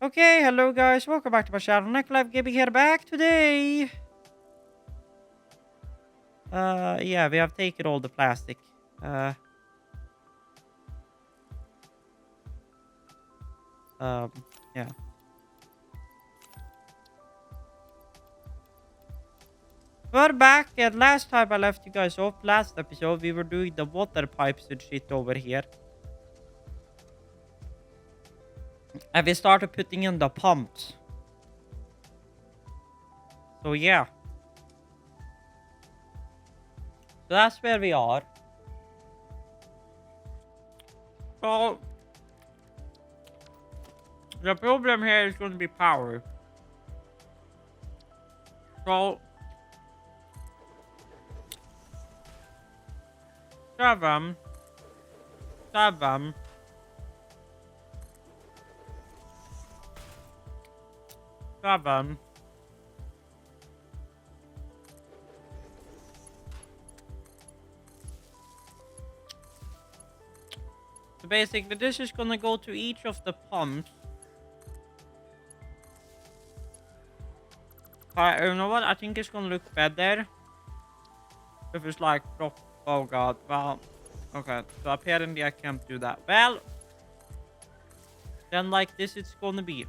Okay, hello guys, welcome back to my channel. Nick Live Gaming here back today. Yeah, we have taken all the plastic. Uh, um, yeah. We're back, and last time I left you guys off, last episode, we were doing the water pipes and shit over here. And we started putting in the pumps. So yeah. So that's where we are. So, the problem here is going to be power. So, 7, 7, 7. So basically, this is gonna go to each of the pumps. You know what? I think it's gonna look better if it's like drop. Oh god. Well, okay. So apparently I can't do that. Well, then like this, it's gonna be.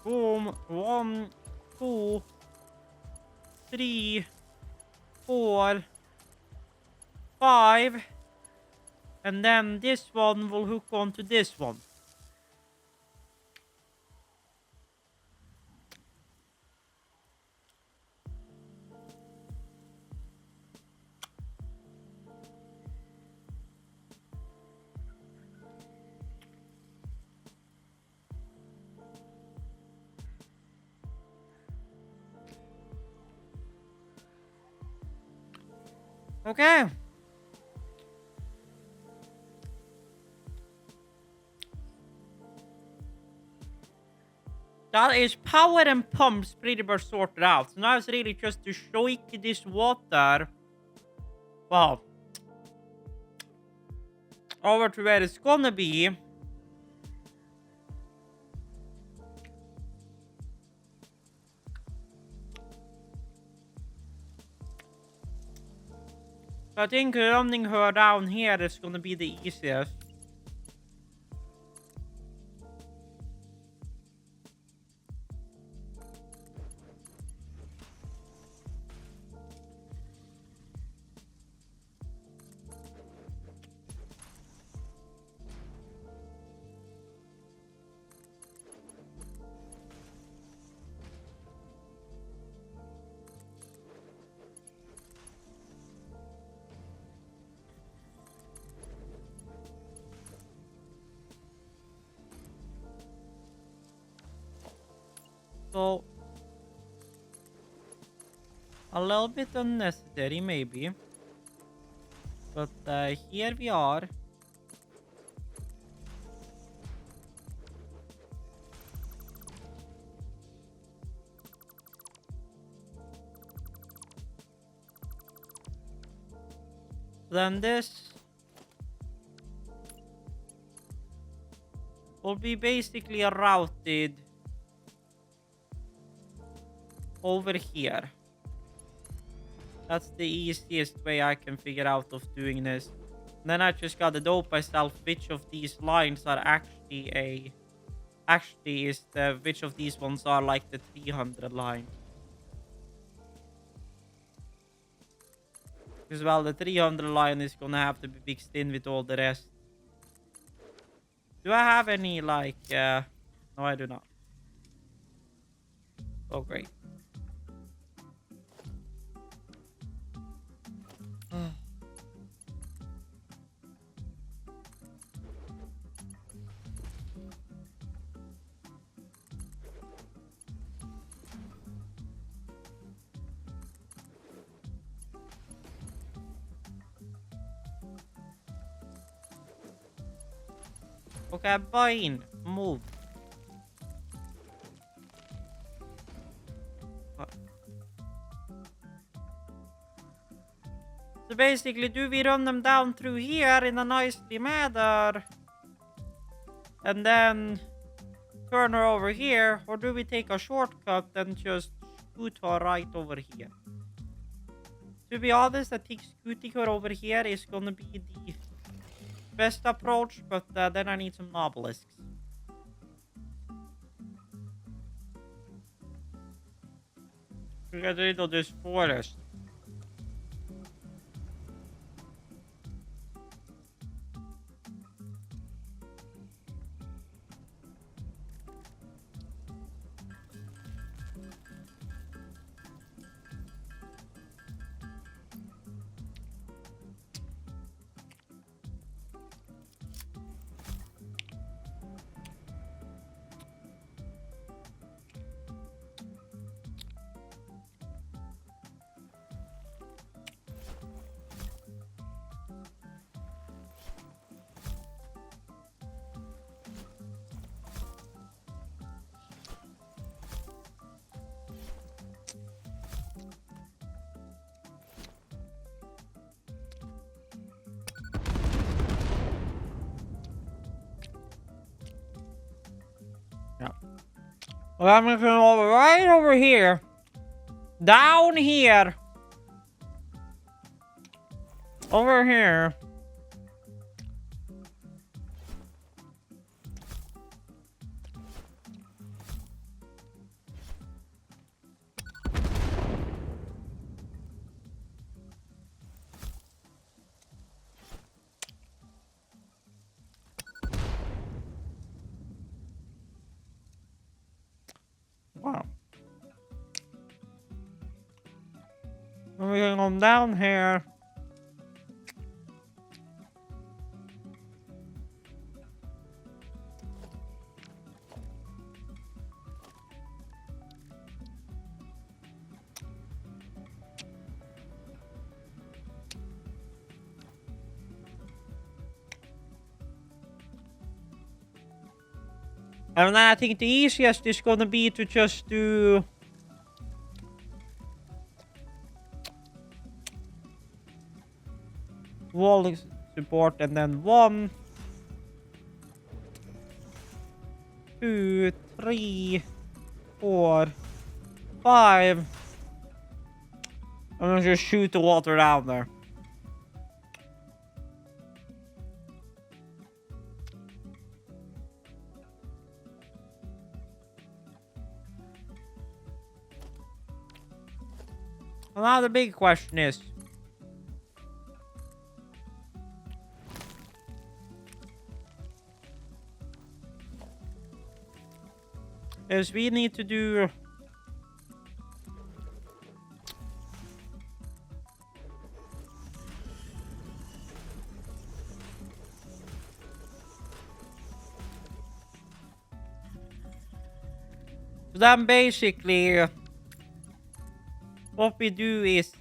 Boom. 1, 2, 3, 4, 5, and then this one will hook onto this one. Okay. That is power and pumps pretty much sorted out. So now it's really just to shake this water. Well, over to where it's gonna be. So I think running her down here is gonna be the easiest. So, a little bit unnecessary maybe. But here we are. Then this will be basically routed over here. That's the easiest way I can figure out of doing this. Then I just gotta dope myself which of these lines are which of these ones are like the 300 line. Because well, the 300 line is gonna have to be mixed in with all the rest. Do I have any like no, I do not. Oh great. Okay, fine. Move. So basically, do we run them down through here in a nicely manner? And then turn her over here? Or do we take a shortcut and just scoot her right over here? To be honest, I think scooting her over here is gonna be the best approach, but then I need some obelisks. To get rid of this forest. Yeah. Well, I'm gonna come over right over here. Down here. Over here. Wow. And we can come down here. And then I think the easiest is gonna be to just do wall support and then 1, 2, 3, 4, 5. I'm gonna just shoot the water down there. Well, now the big question is, we need to do so then basically what we do is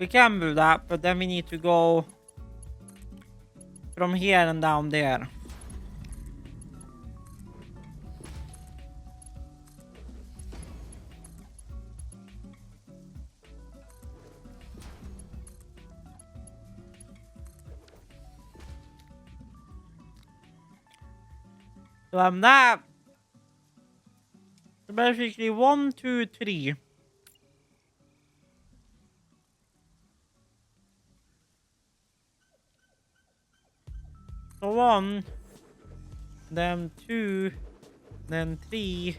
we can do that, but then we need to go from here and down there. So I'm that. So basically 1, 2, 3. So 1, then 2, then 3,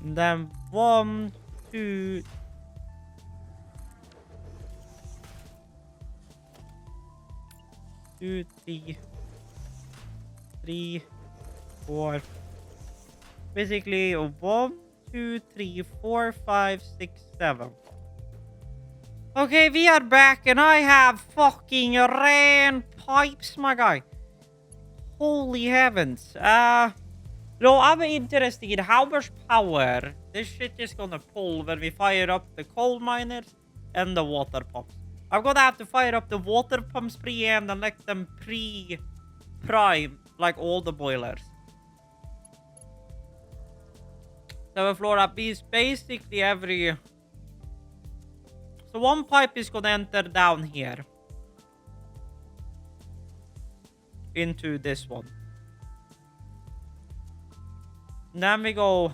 then 1, 2, 2, 3, 3, 4. Basically 1, 2, 3, 4, 5, 6, 7. Okay, we are back and I have fucking ran pipes, my guy. Holy heavens. No, I'm interested in how much power this shit is gonna pull when we fire up the coal miners and the water pumps. I'm gonna have to fire up the water pumps pre-end and let them pre-prime like all the boilers. So Flora is basically every... So one pipe is gonna enter down here. Into this one. And then we go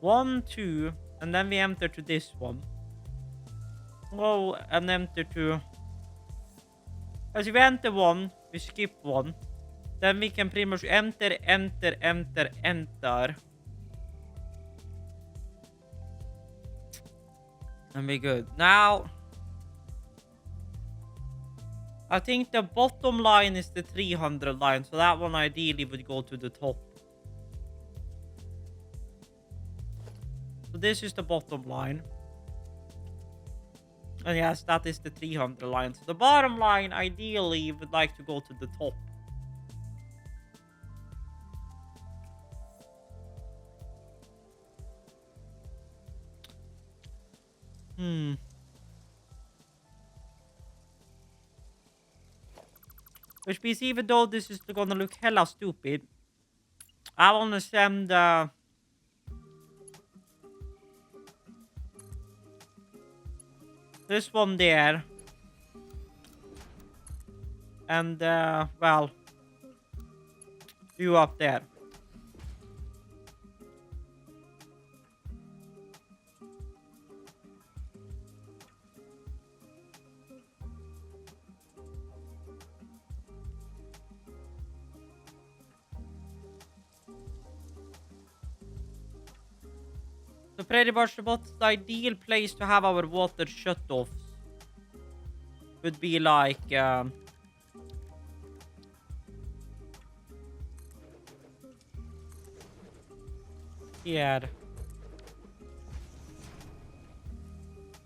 1, 2, and then we enter to this one. Go and enter to... As we enter one, we skip one. Then we can pretty much enter. And we're good. Now, I think the bottom line is the 300 line. So that one ideally would go to the top. So this is the bottom line. And yes, that is the 300 line. So the bottom line ideally would like to go to the top. Which means even though this is gonna look hella stupid, I wanna send this one there. And well, you up there. So pretty much what's the ideal place to have our water shut off would be like here.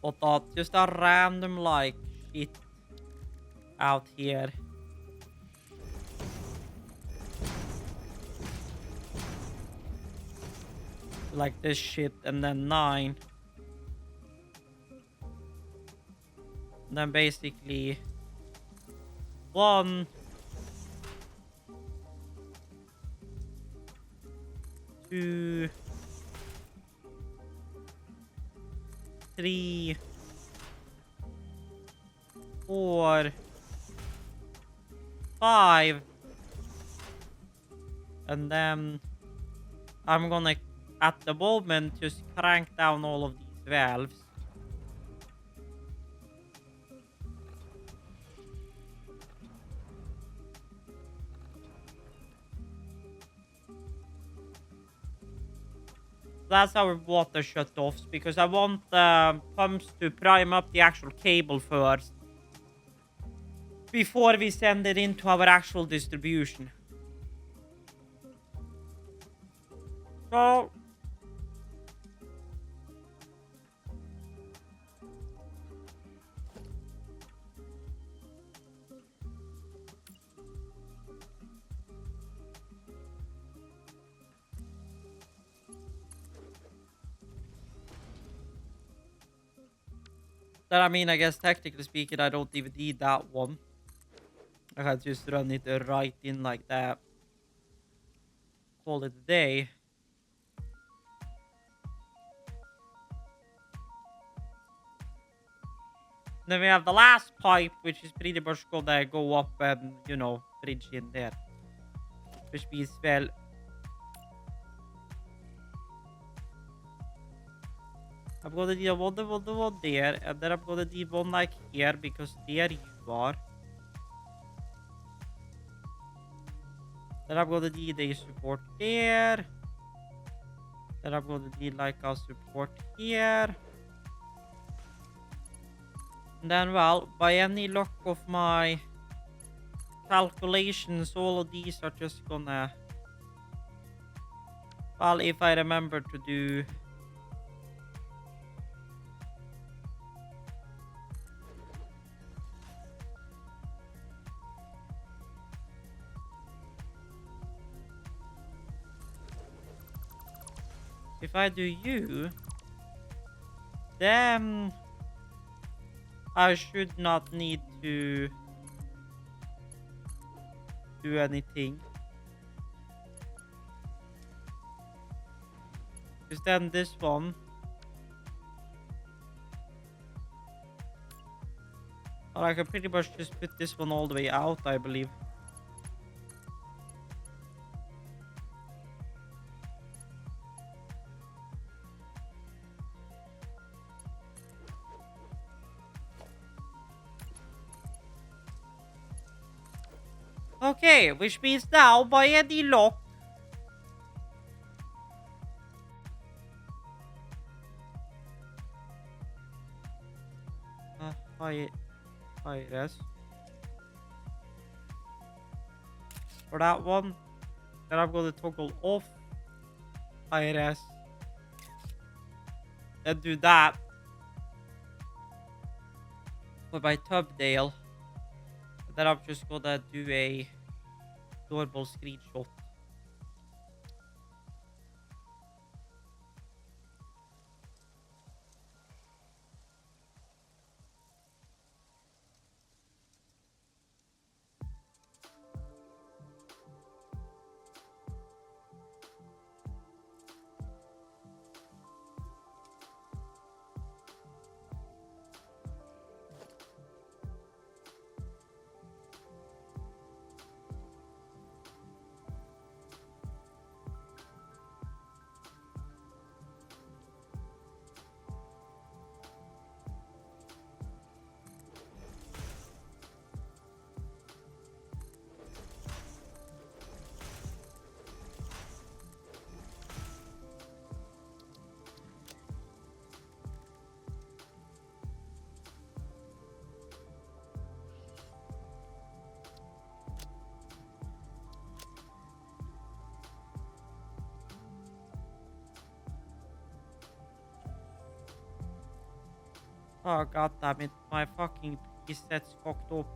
But not just a random like shit out here. Like this shit, and then 9. And then basically 1, 2, 3, 4, 5, and then I'm gonna at the moment just crank down all of these valves. That's our water shut-offs, because I want the pumps to prime up the actual cable first before we send it into our actual distribution. So that, I mean, I guess technically speaking, I don't even need that one. I can just run it right in like that. Call it a day. Then we have the last pipe, which is pretty much gonna go up and, you know, bridge in there. Which means, well, I'm gonna need a one there, and then I'm gonna need one like here, because there you are. Then I'm gonna need a support there. Then I'm gonna need like a support here. And then, well, by any luck of my calculations, all of these are just gonna... Well, if I remember to do... If I do you, then I should not need to do anything. Because then this one... Well, I can pretty much just put this one all the way out, I believe. Okay, which means now, by any luck... Yes. For that one, then I'm going to toggle off IRS. Then do that for my thumbnail. And then I'm just going to do a normal screenshot. Oh, god damn it. My fucking preset's fucked up.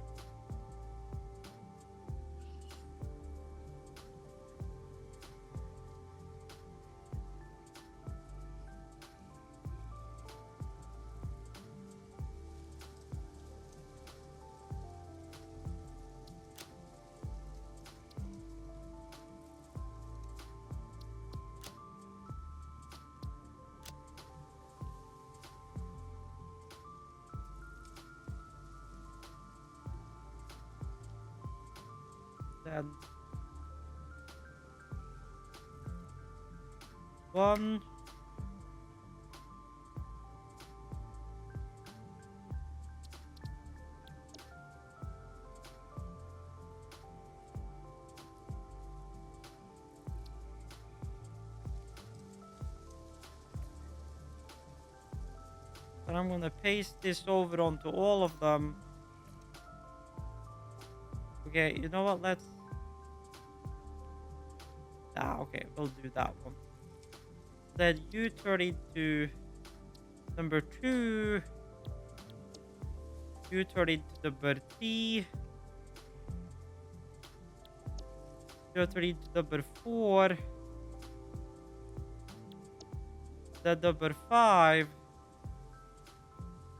Then... One... And I'm gonna paste this over onto all of them. Okay, you know what? Let's... okay, we'll do that one. Then you turn into number 2. You turn into number 3. You turn into number 4. Then number 5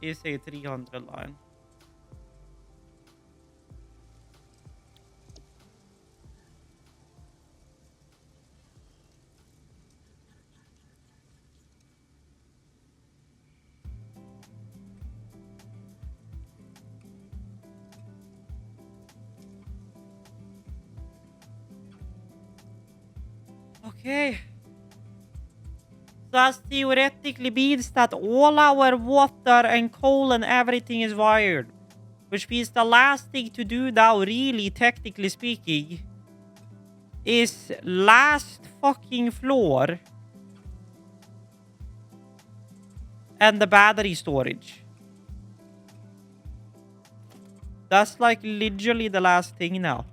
is a 300 line. Okay. So that theoretically means that all our water and coal and everything is wired. Which means the last thing to do now, really, technically speaking, is last fucking floor and the battery storage. That's like literally the last thing now.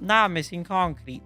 Now missing concrete.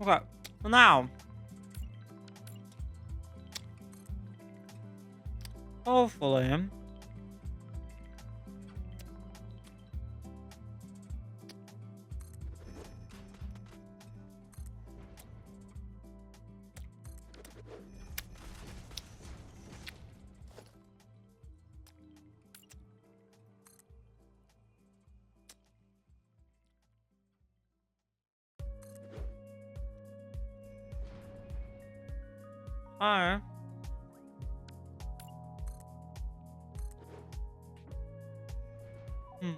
Okay, so now, hopefully, alright. Hmm.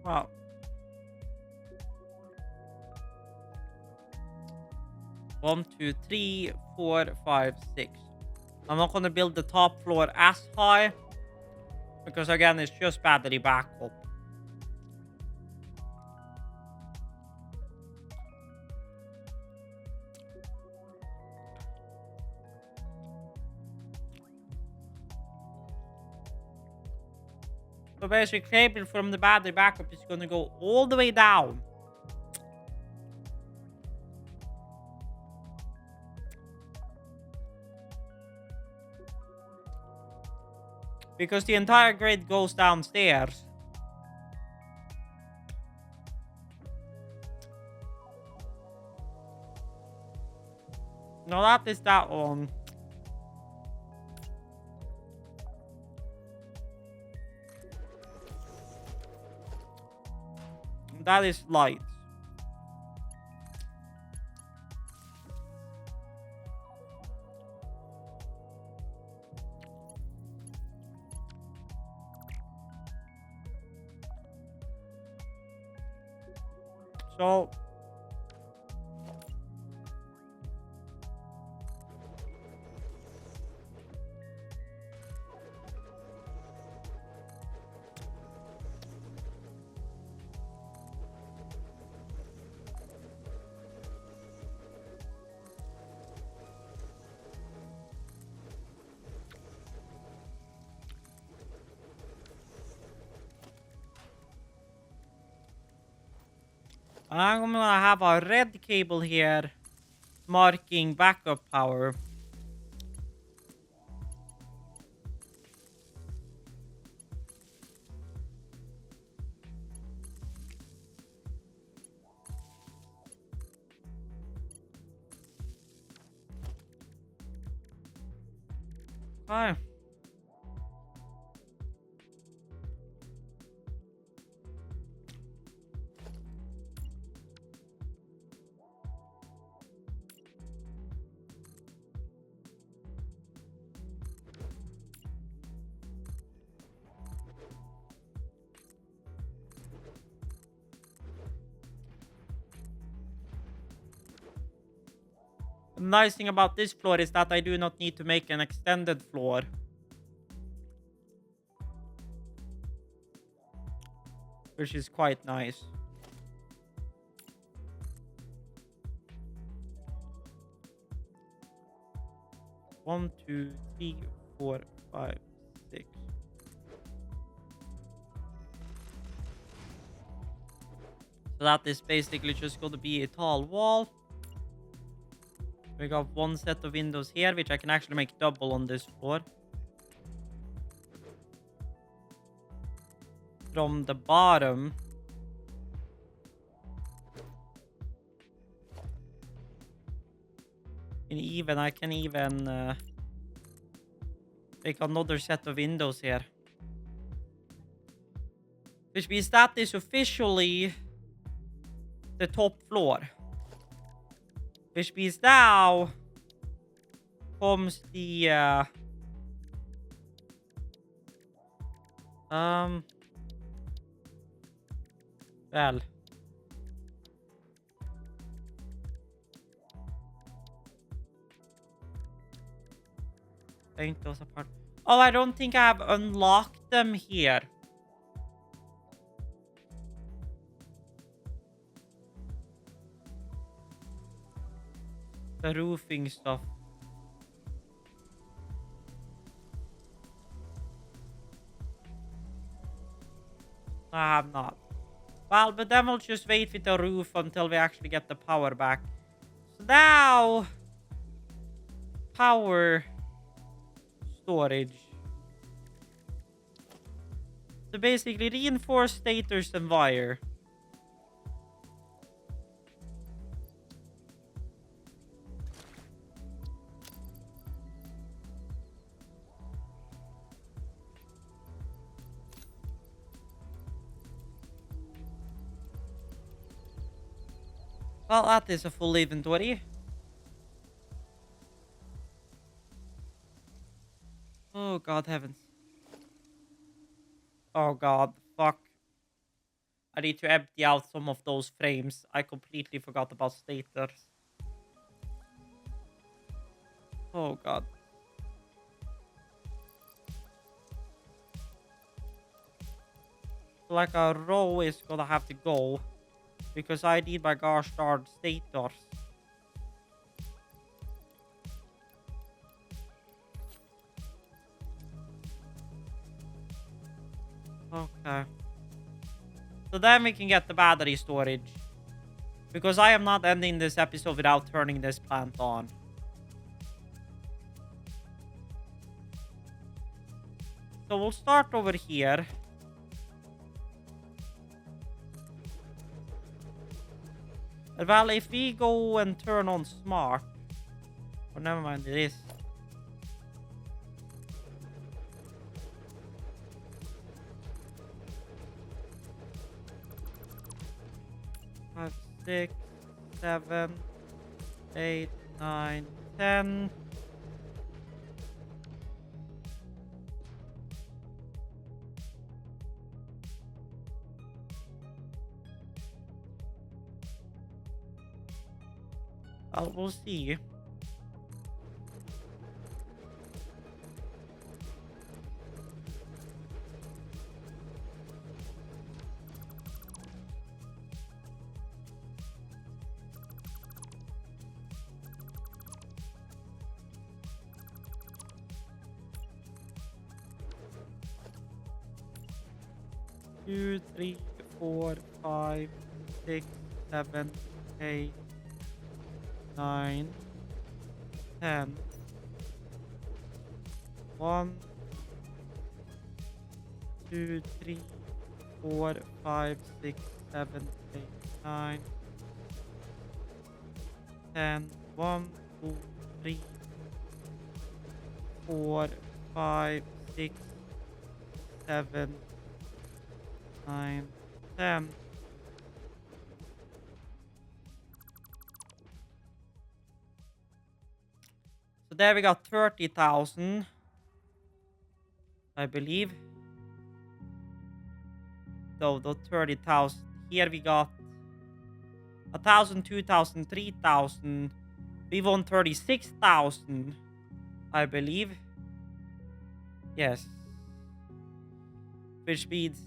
Well, 1, 2, 3, 4, 5, 6. I'm not gonna build the top floor as high because again, it's just battery backup. So basically, cable from the battery backup is gonna go all the way down. Because the entire grid goes downstairs. No, that is that one. That is lights. So I'm gonna have a red cable here marking backup power. Okay. The nice thing about this floor is that I do not need to make an extended floor. Which is quite nice. One, two, three, 4, 5, 6. So that is basically just going to be a tall wall. We got one set of windows here, which I can actually make double on this floor. From the bottom. And I can even make another set of windows here. Which means that is officially the top floor. Which means now comes the well, paint those apart. Oh, I don't think I have unlocked them here. The roofing stuff. I have not. Well, but then we'll just wait with the roof until we actually get the power back. So now... Power... Storage. So basically, reinforce stators and wire. Well, that is a full inventory. Oh, God heavens. Oh, God. Fuck. I need to empty out some of those frames. I completely forgot about stators. Oh, God. Like a row is gonna have to go. Because I need my gosh darn stators. Okay. So then we can get the battery storage. Because I am not ending this episode without turning this plant on. So we'll start over here. Well, if we go and turn on smart... Oh, never mind, it is. Five, 6, 7, 8, 9, 10. Well, we'll see. Two, 3, 4, 5, 6, 7, 8, 9, 10. 1, 2, 3, 4, 5, 6, 7, 8, 9, 10. 1, 2, 3, 4, 5, 6, 7, 9, 10. So there we got 30,000. I believe. No, not 30,000. Here we got 1,000, 2,000, 3,000. We won 36,000. I believe. Yes. Which means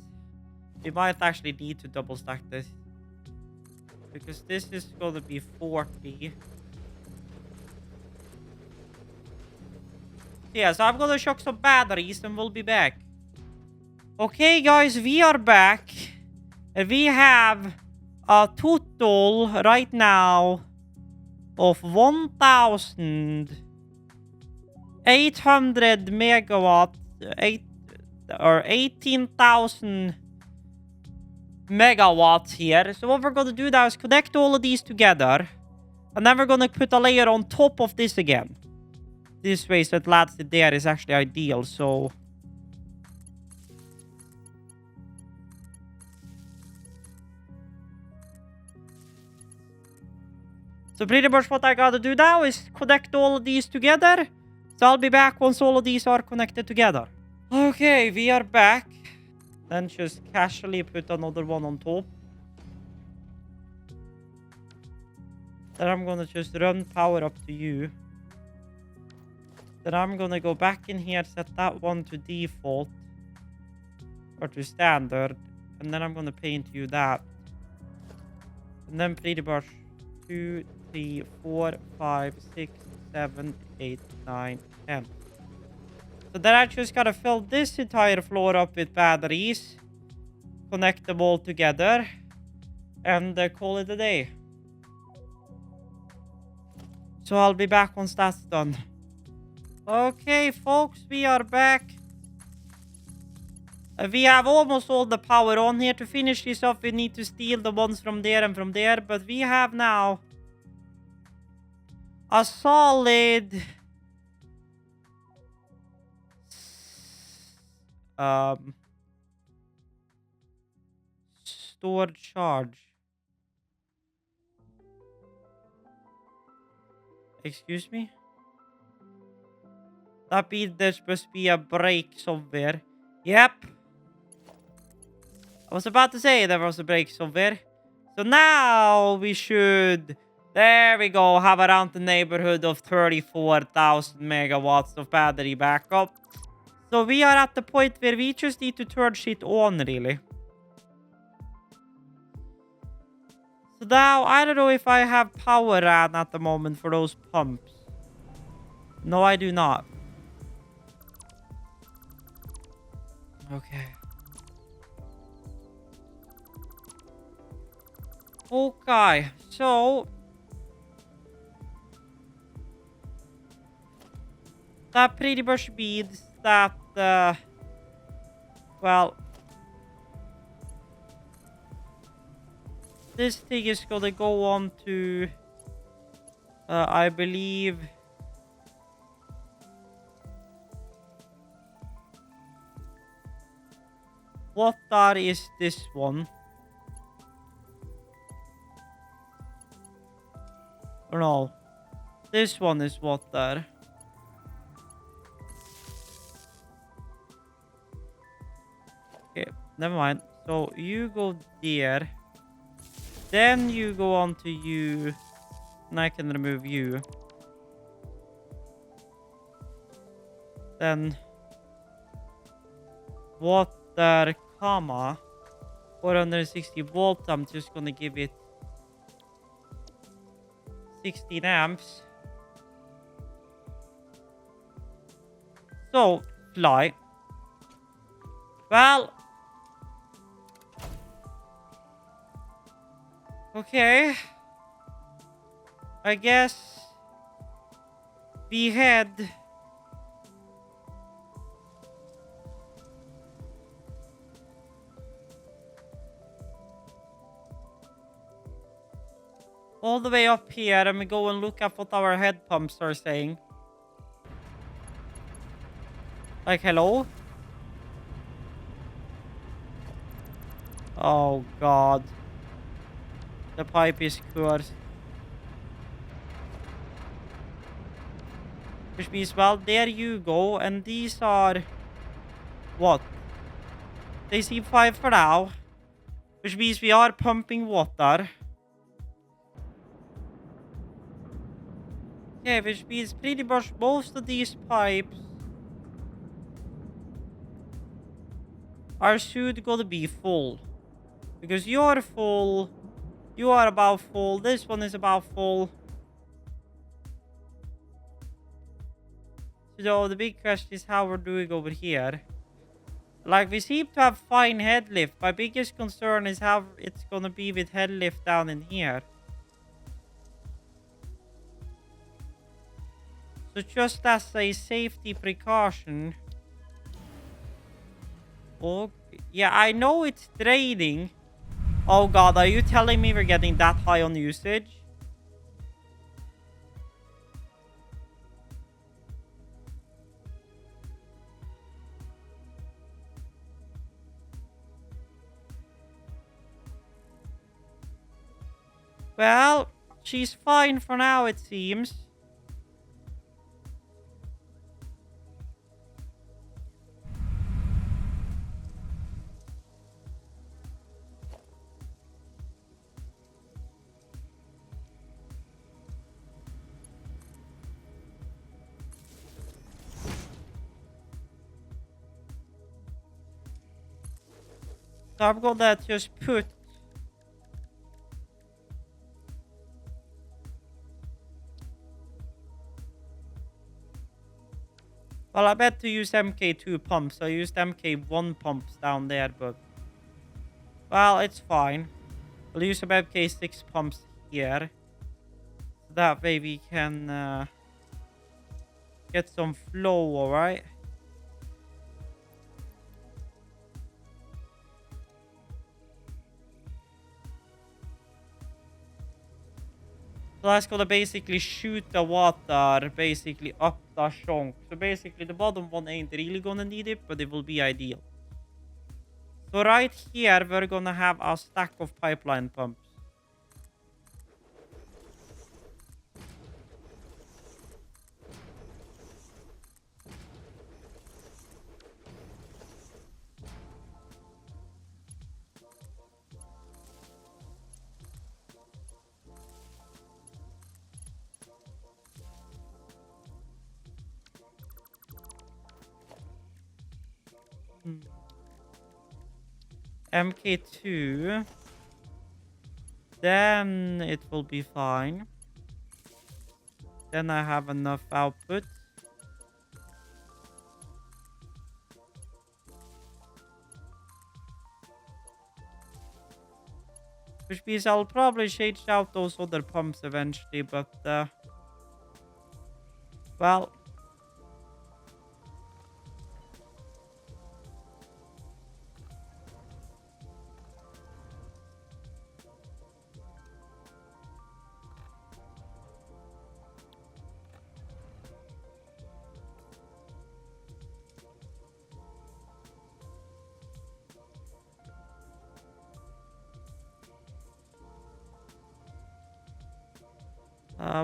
we might actually need to double stack this. Because this is gonna be 40. Yeah, so I'm gonna shock some batteries and we'll be back. Okay, guys, we are back. And we have a total right now of 1,800 megawatts. 18,000 megawatts here. So what we're gonna do now is connect all of these together. And then we're gonna put a layer on top of this again. This way, so it lands it there is actually ideal, so... So pretty much what I gotta do now is connect all of these together. So I'll be back once all of these are connected together. Okay, we are back. Then just casually put another one on top. Then I'm gonna just run power up to you. Then I'm gonna go back in here, set that one to default. Or to standard. And then I'm gonna paint you that. And then pretty much 2, 3, 4, 5, 6, 7, 8, 9, 10. So then I just gotta fill this entire floor up with batteries. connect them all together, and call it a day. So I'll be back once that's done. Okay, folks, we are back. We have almost all the power on here. To finish this off, we need to steal the ones from there and from there. But we have now a solid... stored charge. Excuse me? That means there's supposed to be a break somewhere. Yep. I was about to say there was a break somewhere. So now we should... There we go. Have around the neighborhood of 34,000 megawatts of battery backup. So we are at the point where we just need to turn shit on, really. So now, I don't know if I have power on at the moment for those pumps. No, I do not. Okay. Okay, so... that pretty much means that, well... this thing is gonna go on to... I believe... water is this one. Or no. This one is water. Okay, never mind. So you go there. Then you go on to you. And I can remove you. Then water, comma 460 volts. I'm just gonna give it 16 amps. So fly. Well, okay. I guess we head all the way up here and we go and look at what our head pumps are saying. Like, hello? Oh, God. The pipe is cursed. Which means, well, there you go. And these are... what? They seem fine for now. Which means we are pumping water. Okay, which means pretty much most of these pipes are soon gonna be full. Because you're full. You are about full. This one is about full. So the big question is how we're doing over here. Like, we seem to have fine head lift. My biggest concern is how it's gonna be with head lift down in here. So just as a safety precaution. Oh, yeah, I know it's draining. Oh God, are you telling me we're getting that high on usage? Well, she's fine for now, it seems. So I'm gonna just put... well, I meant to use MK2 pumps. So I used MK1 pumps down there, but... Well, it's fine. We'll use about K6 pumps here. So that way we can get some flow, alright? So that's gonna basically shoot the water basically up the chunk. So basically the bottom one ain't really gonna need it, but it will be ideal. So right here, we're gonna have a stack of pipeline pumps. MK2. Then it will be fine. Then I have enough output. Which means I'll probably change out those other pumps eventually, but well,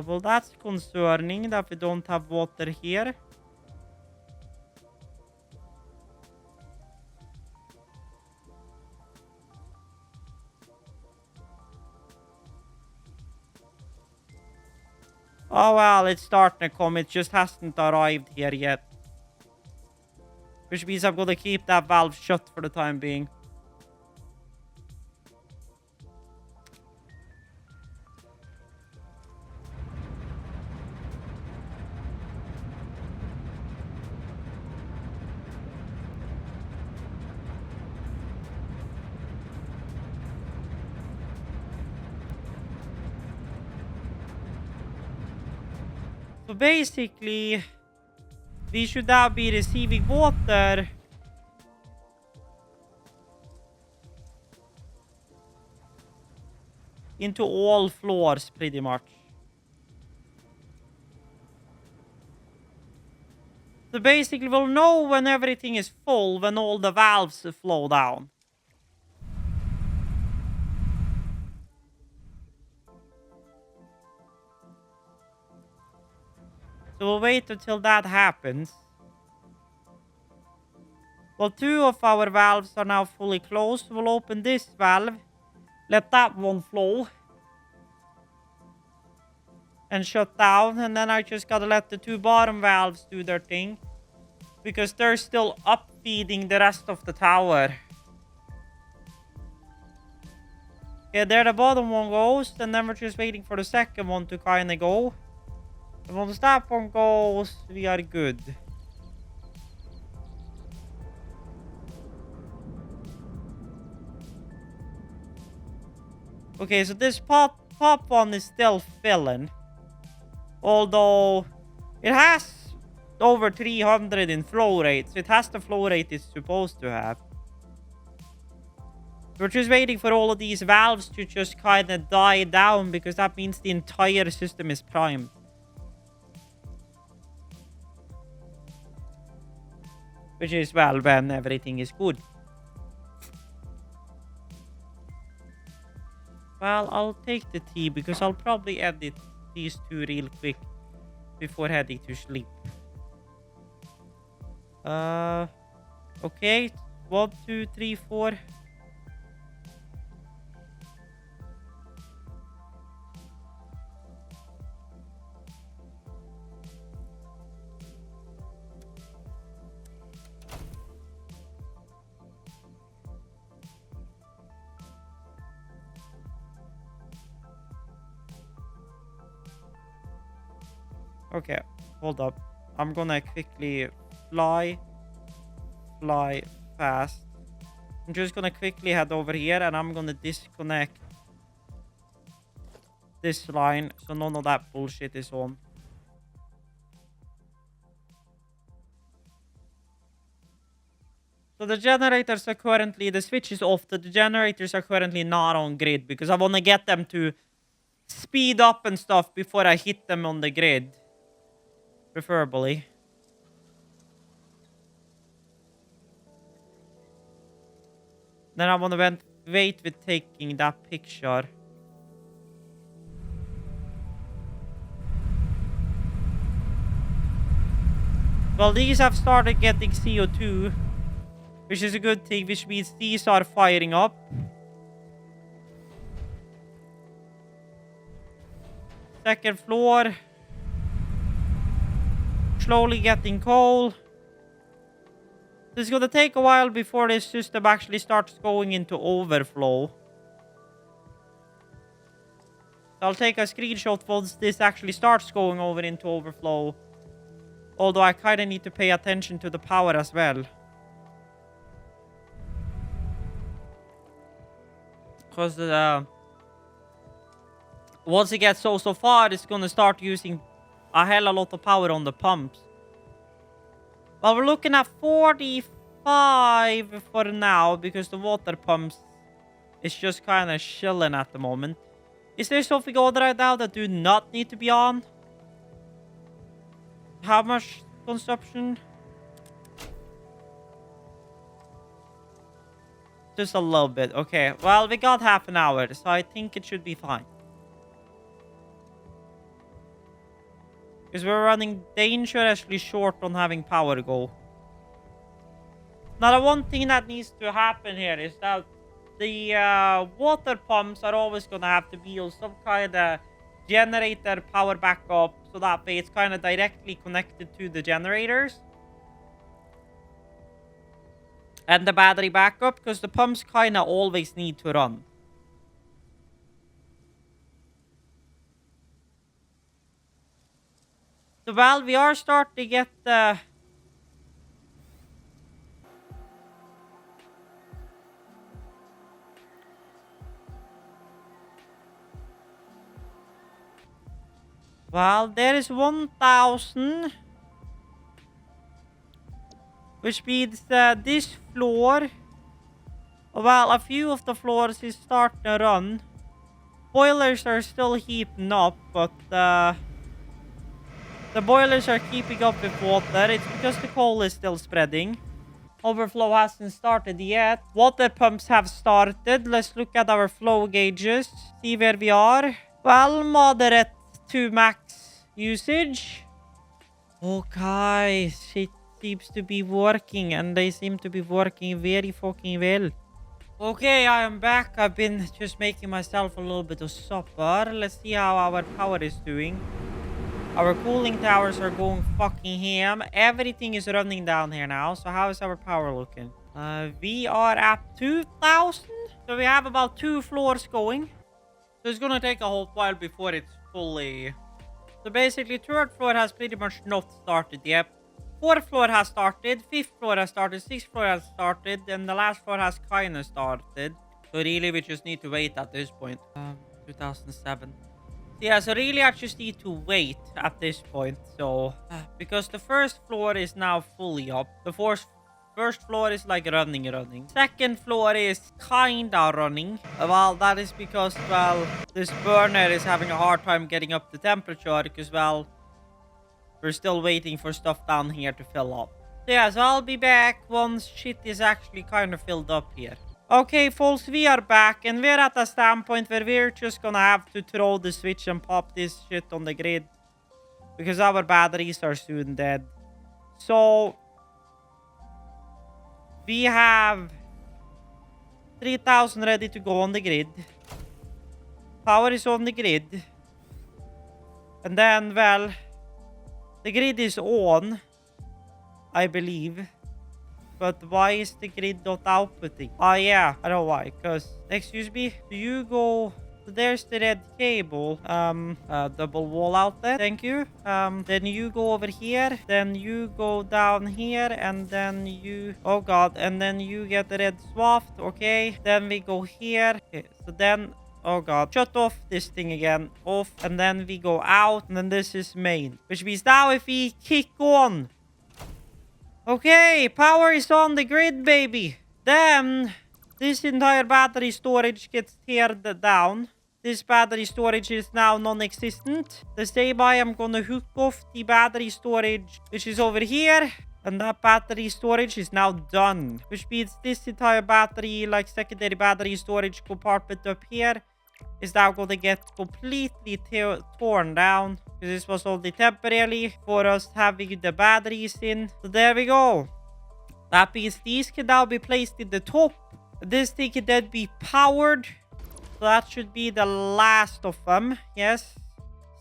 well, that's concerning that we don't have water here. Oh well, it's starting to come. It just hasn't arrived here yet. Which means I'm gonna keep that valve shut for the time being. So basically, we should now be receiving water into all floors pretty much. So basically, we'll know when everything is full, when all the valves flow down. So we'll wait until that happens. Well, two of our valves are now fully closed. We'll open this valve. Let that one flow. And shut down. And then I just gotta let the two bottom valves do their thing. Because they're still up feeding the rest of the tower. Okay, there the bottom one goes. And then we're just waiting for the second one to kind of go. And once that one goes, we are good. Okay, so this top one is still filling. Although it has over 300 in flow rate. So it has the flow rate it's supposed to have. We're just waiting for all of these valves to just kind of die down. Because that means the entire system is primed. Which is, well, when everything is good. Well, I'll take the tea because I'll probably edit these two real quick before heading to sleep. Okay. 1, 2, 3, 4. Okay, hold up. I'm gonna quickly fly fast I'm just gonna quickly head over here and I'm gonna disconnect this line so none of that bullshit is on. So the generators are currently, the switch is off. The generators are currently not on grid because I want to get them to speed up and stuff before I hit them on the grid. Preferably. Then I want to wait with taking that picture. Well, these have started getting CO2, which is a good thing, which means these are firing up. Second floor. Slowly getting coal. It's gonna take a while before this system actually starts going into overflow. I'll take a screenshot once this actually starts going over into overflow. Although I kind of need to pay attention to the power as well. Because once it gets so far, it's gonna start using a hell of a lot of power on the pumps. Well, we're looking at 45 for now because the water pumps is just kind of chilling at the moment. Is there something on right now that do not need to be on? How much consumption? Just a little bit. Okay, well, we got half an hour, so I think it should be fine. Because we're running dangerously short on having power go. Now, the one thing that needs to happen here is that the water pumps are always going to have to be on some kind of generator power backup. So that way it's kind of directly connected to the generators. And the battery backup, because the pumps kind of always need to run. So, well, we are starting to get the... Well, there is 1,000. Which means this floor... Well, a few of the floors is starting to run. Boilers are still heating up, but... the boilers are keeping up with water. It's because the coal is still spreading. Overflow hasn't started yet. Water pumps have started. Let's look at our flow gauges. See where we are. Well, moderate to max usage. Okay, shit seems to be working. And they seem to be working very fucking well. Okay, I am back. I've been just making myself a little bit of supper. Let's see how our power is doing. Our cooling towers are going fucking ham. Everything is running down here now. So how is our power looking? We are at 2,000. So we have about 2 floors going. So it's gonna take a whole while before it's fully... So basically, 3rd floor has pretty much not started yet. 4th floor has started. 5th floor has started. 6th floor has started. And the last floor has kind of started. So really, we just need to wait at this point. 2007. Yeah, so really I just need to wait at this point. So, because the 1st floor is now fully up. The first floor is like running. 2nd floor is kinda running. Well, that is because, well, this burner is having a hard time getting up the temperature. Because, well, we're still waiting for stuff down here to fill up. So yeah, so I'll be back once shit is actually kind of filled up here. Okay, folks, we are back, and we're at a standpoint where we're just gonna have to throw the switch and pop this shit on the grid. Because our batteries are soon dead. So, we have 3,000 ready to go on the grid. Power is on the grid. And then, well, the grid is on, I believe. But why is the grid not outputting? Oh, yeah. I know why. Because, excuse me, do you go So there's the red cable. Double wall outlet. Thank you. Then you go over here. Then you go down here. And then you... Oh, God. And then you get the red swath. Okay. Then we go here. Okay. So then... Oh, God. Shut off this thing again. Off. And then we go out. And then this is main. Which means now if we kick on... Okay. Power is on the grid, baby. Then... This entire battery storage gets teared down. This battery storage is now non-existent. The same I am gonna hook off the battery storage, which is over here. And that battery storage is now done. Which means this entire battery, like secondary battery storage compartment up here, is now gonna get completely torn down. Because this was only temporarily for us having the batteries in. So there we go. That means these can now be placed in the top. This thing can then be powered. So that should be the last of them. Yes.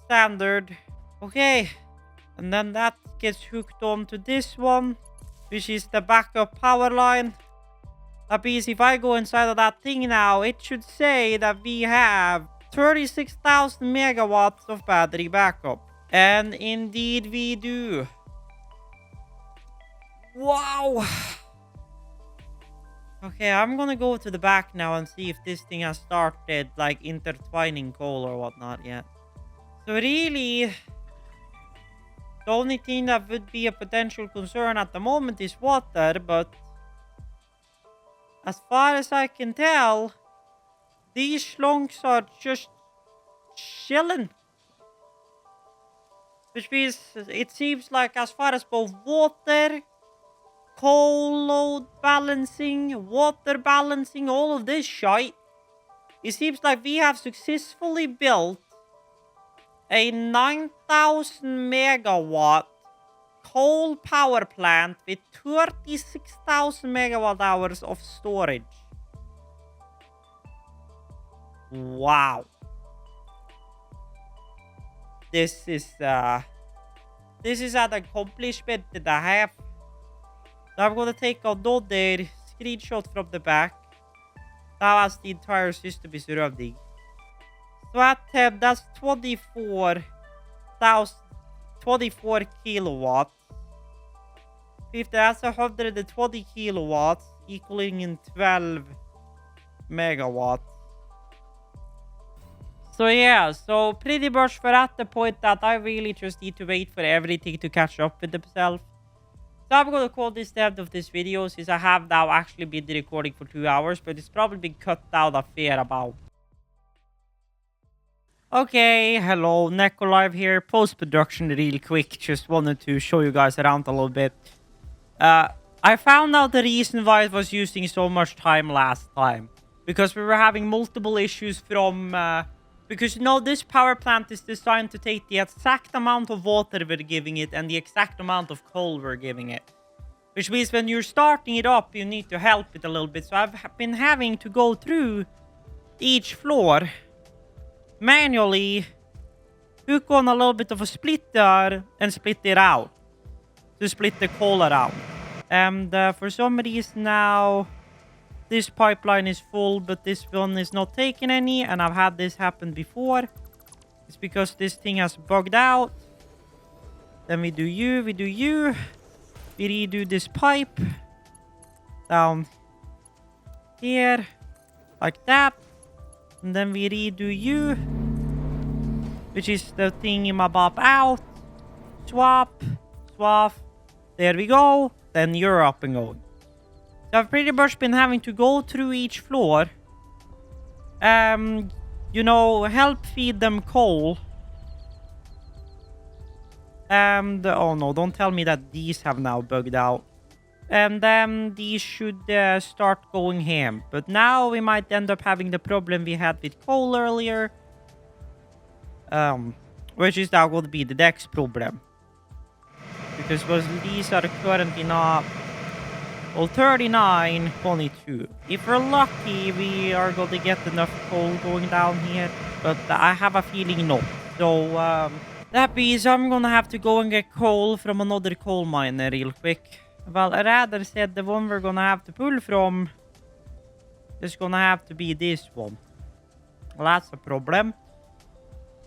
Standard. Okay. And then that gets hooked on to this one, which is the backup power line. That means if I go inside of that thing now, it should say that we have 36,000 megawatts of battery backup. And indeed we do. Wow. Okay, I'm gonna go to the back now and see if this thing has started, like, intertwining coal or whatnot yet. So really, the only thing that would be a potential concern at the moment is water, but as far as I can tell, these schlonks are just chilling. Which means it seems like as far as both water, coal load balancing, water balancing, all of this shite, it seems like we have successfully built a 9,000 megawatt coal power plant with 36,000 megawatt hours of storage. Wow. This is an accomplishment and a half. Now I'm gonna take another screenshot from the back. Now as the entire system is running. So at 10, that's 24 kilowatts. 50, that's 120 kilowatts, equaling in 12 megawatts. So yeah, so pretty much we're at the point that I really just need to wait for everything to catch up with themselves. So I'm going to call this the end of this video, since I have now actually been recording for 2 hours, but it's probably been cut down a fair amount. Okay, hello, Neko Live here, post-production real quick, just wanted to show you guys around a little bit. I found out the reason why it was using so much time last time. Because we were having multiple issues from... Because, you know, this power plant is designed to take the exact amount of water we're giving it and the exact amount of coal we're giving it. Which means when you're starting it up, you need to help it a little bit. So I've been having to go through each floor manually, hook on a little bit of a splitter and split it out. To split the coal around. And for some reason now... This pipeline is full, but this one is not taking any, and I've had this happen before. It's because this thing has bugged out. Then we do you. We redo this pipe. Down here. Like that. And then we redo you. Which is the thingamabob out. Swap. Swap. There we go. Then you're up and going. So I've pretty much been having to go through each floor. You know, help feed them coal. And, oh no, don't tell me that these have now bugged out. And then these should start going ham. But now we might end up having the problem we had with coal earlier. Which is now going to be the next problem. Because these are currently not... Well, 39, 22. If we're lucky, we are going to get enough coal going down here. But I have a feeling not. So, that means I'm going to have to go and get coal from another coal miner real quick. Well, I rather said the one we're going to have to pull from is going to have to be this one. Well, that's a problem.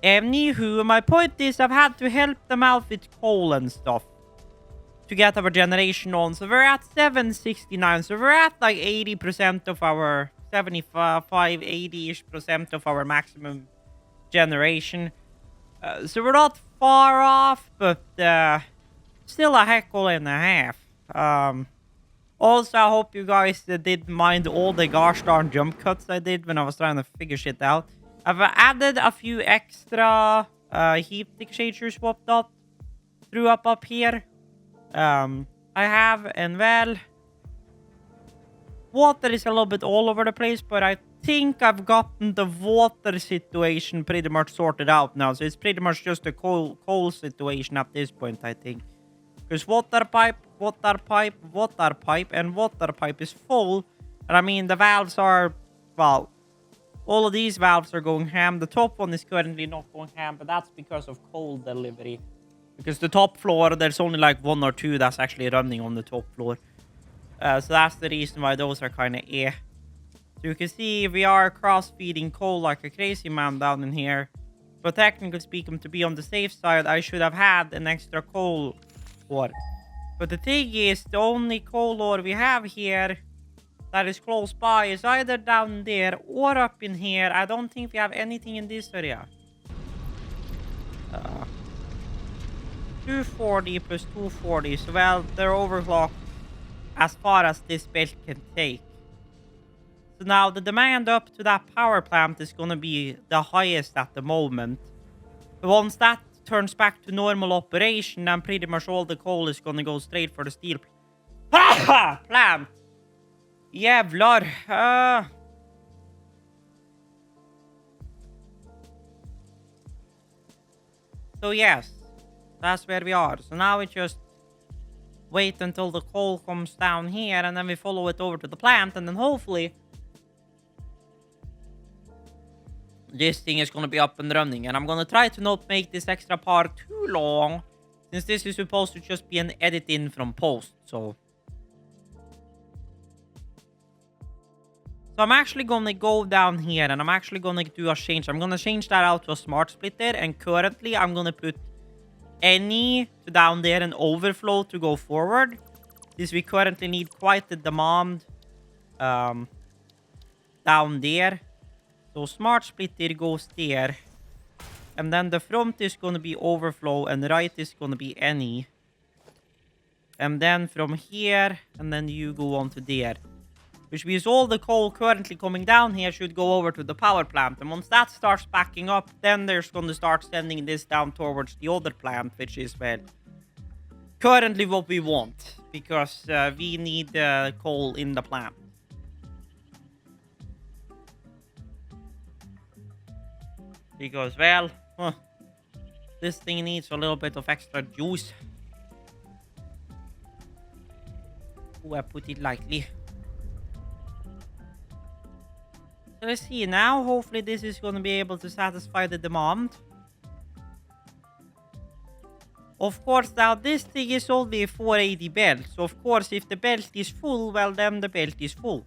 Anywho, my point is I've had to help them out with coal and stuff to get our generation on. So we're at 769. So we're at like 80% of our 75, 80-ish percent of our maximum generation. So we're not far off, but still a heckle and a half. Also, I hope you guys didn't mind all the gosh darn jump cuts I did when I was trying to figure shit out. I've added a few extra heat exchanger swapped up, threw up here. I have, and well, water is a little bit all over the place, but I think I've gotten the water situation pretty much sorted out now. So it's pretty much just a coal situation at this point, I think. Because water pipe, and water pipe is full. And I mean, the valves are, well, all of these valves are going ham. The top one is currently not going ham, but that's because of coal delivery. Because the top floor, there's only like 1 or 2 that's actually running on the top floor. So that's the reason why those are kind of So you can see we are cross-feeding coal like a crazy man down in here. But technically speaking, to be on the safe side, I should have had an extra coal ore. But the thing is, the only coal ore we have here that is close by is either down there or up in here. I don't think we have anything in this area. 240 plus 240. So, well, they're overclocked as far as this belt can take. So now the demand up to that power plant is going to be the highest at the moment. But once that turns back to normal operation, then pretty much all the coal is going to go straight for the steel plant. Jävlar. So yes, that's where we are. So now we just wait until the coal comes down here, and then we follow it over to the plant, and then hopefully this thing is going to be up and running. And I'm going to try to not make this extra part too long, since this is supposed to just be an edit in from post. So I'm actually going to go down here, and I'm actually going to do a change. I'm going to change that out to a smart splitter, and currently I'm going to put any to down there and overflow to go forward. This we currently need quite the demand down there. So smart splitter goes there. And then the front is going to be overflow, and the right is going to be any. And then from here, and then you go on to there. Which means all the coal currently coming down here should go over to the power plant. And once that starts backing up, then there's going to start sending this down towards the other plant, which is, well, currently what we want. Because we need coal in the plant. Because, well, this thing needs a little bit of extra juice. Oh, I put it lightly. So let's see now. Hopefully this is going to be able to satisfy the demand. Of course, now this thing is only a 480 belt. So of course, if the belt is full, well then the belt is full.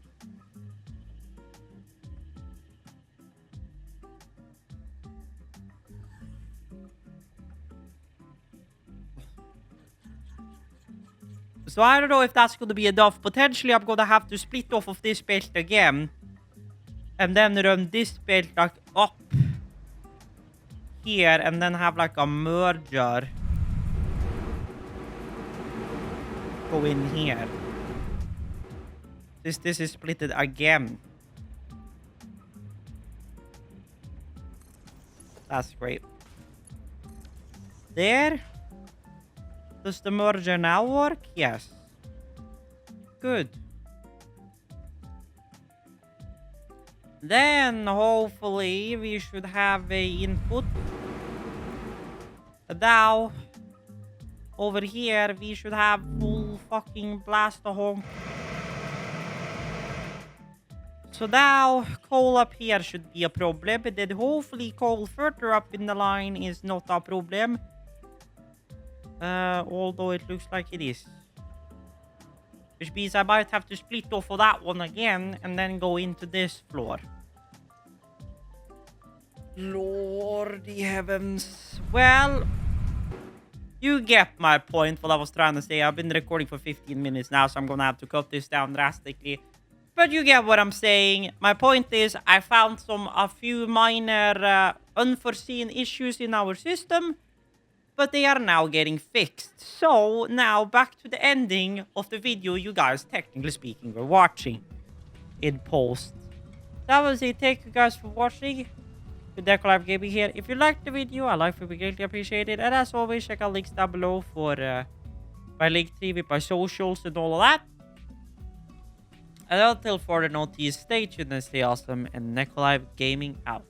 So I don't know if that's going to be enough. Potentially I'm going to have to split off of this belt again. And then run this belt like up here, and then have like a merger go in here. This is splitted again. That's great. There. Does the merger now work? Yes. Good. Then, hopefully, we should have a input. Now, over here, we should have full fucking blast a honk. So now, coal up here should be a problem. But then hopefully coal further up in the line is not a problem. Although it looks like it is. Which means I might have to split off of that one again and then go into this floor. Lordy heavens. Well, you get my point, what I was trying to say. I've been recording for 15 minutes now, so I'm gonna have to cut this down drastically. But you get what I'm saying. My point is, I found a few minor unforeseen issues in our system, but they are now getting fixed. So now back to the ending of the video you guys, technically speaking, were watching in post. That was it. Thank you guys for watching. With Live Gaming here. If you liked the video, I like it, we greatly appreciate it. And as always, check out links down below for my link tree with my socials and all of that. And until further notice, stay tuned and stay awesome. And Live Gaming out.